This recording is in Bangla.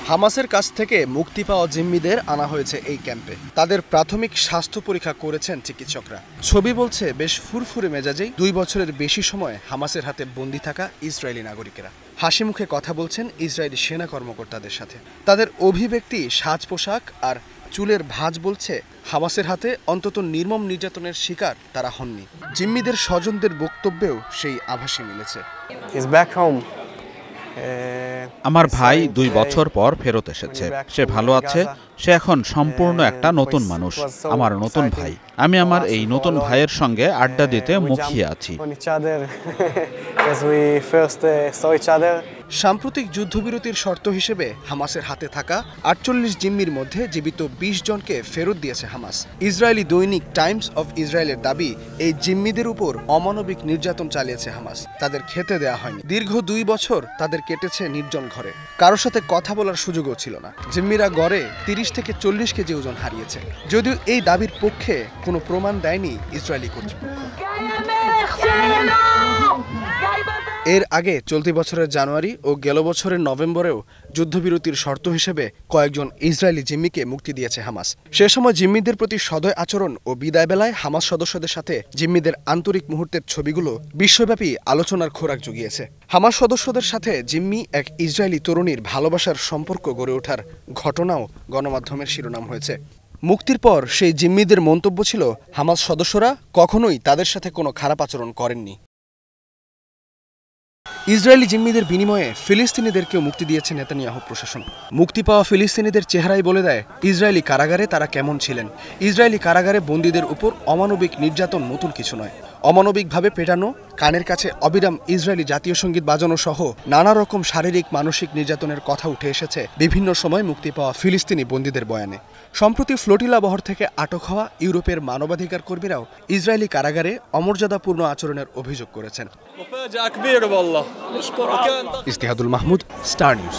হামাসের কাছ থেকে মুক্তি পাওয়া জিম্মিদের আনা হয়েছে এই ক্যাম্পে। তাদের প্রাথমিক স্বাস্থ্য পরীক্ষা করেছেন চিকিৎসকরা। ছবি বলছে বেশ ফুরফুরে মেজাজেই 2 বছরের বেশি সময় হামাসের হাতে বন্দী থাকা ইসরায়েলি নাগরিকেরা হাসি মুখে কথা বলছেন ইসরায়েলি সেনা কর্মকর্তাদের সাথে। তাদের অভিব্যক্তি, সাজ পোশাক আর চুলের ভাঁজ বলছে হামাসের হাতে অন্তত নির্মম নির্যাতনের শিকার তারা হননি। জিম্মিদের স্বজনদের বক্তব্যেও সেই আভাসই মিলেছে। আমার ভাই 2 বছর পর ফেরত এসেছে। সে ভালো আছে। সে এখন সম্পূর্ণ একটা নতুন মানুষ, আমার নতুন ভাই। আমি আমার এই নতুন ভাইয়ের সঙ্গে আড্ডা দিতে মুখিয়ে আছি। সাম্প্রতিক যুদ্ধবিরতির শর্ত হিসেবে হামাসের হাতে থাকা 48 জিম্মির মধ্যে জীবিত 20 জনকে ফেরত দিয়েছে হামাস। ইসরায়েলি দৈনিক টাইমস অফ ইসরায়েলের দাবি, এই জিম্মিদের উপর অমানবিক নির্যাতন চালিয়েছে হামাস। তাদের খেতে দেয়া হয়নি। দীর্ঘ 2 বছর তাদের কেটেছে নির্জন ঘরে। কারোর সাথে কথা বলার সুযোগও ছিল না। জিম্মিরা গড়ে 30 থেকে 40 কেজি ওজন হারিয়েছে। যদিও এই দাবির পক্ষে কোনো প্রমাণ দেয়নি ইসরায়েলি কর্তৃপক্ষ। এর আগে চলতি বছরের জানুয়ারি ও গেল বছরের নভেম্বরেও যুদ্ধবিরতির শর্ত হিসেবে কয়েকজন ইসরায়েলি জিম্মিকে মুক্তি দিয়েছে হামাস। সে সময় জিম্মিদের প্রতি সদয় আচরণ ও বিদায় বেলায় হামাস সদস্যদের সাথে জিম্মিদের আন্তরিক মুহূর্তের ছবিগুলো বিশ্বব্যাপী আলোচনার খোরাক জুগিয়েছে। হামাস সদস্যদের সাথে জিম্মি এক ইসরায়েলি তরুণীর ভালোবাসার সম্পর্ক গড়ে ওঠার ঘটনাও গণমাধ্যমের শিরোনাম হয়েছে। মুক্তির পর সেই জিম্মিদের মন্তব্য ছিল, হামাস সদস্যরা কখনোই তাদের সাথে কোনো খারাপ আচরণ করেননি। ইসরায়েলি জিম্মিদের বিনিময়ে ফিলিস্তিনিদেরকেও মুক্তি দিয়েছে নেতানিয়াহু প্রশাসন। মুক্তি পাওয়া ফিলিস্তিনিদের চেহারাই বলে দেয় ইসরায়েলি কারাগারে তারা কেমন ছিলেন। ইসরায়েলি কারাগারে বন্দীদের উপর অমানবিক নির্যাতন নতুন কিছু নয়। অমানবিকভাবে পেটানো, কানের কাছে অবিরাম ইসরায়েলি জাতীয় সঙ্গীত বাজানো সহ নানা রকম শারীরিক মানসিক নির্যাতনের কথা উঠে এসেছে বিভিন্ন সময় মুক্তি পাওয়া ফিলিস্তিনি বন্দীদের বয়ানে। সম্প্রতি ফ্লোটিলা বহর থেকে আটক হওয়া ইউরোপের মানবাধিকার কর্মীরাও ইসরায়েলি কারাগারে অমর্যাদাপূর্ণ আচরণের অভিযোগ করেছেন। ইস্তেহাদুল মাহমুদ, স্টার নিউজ।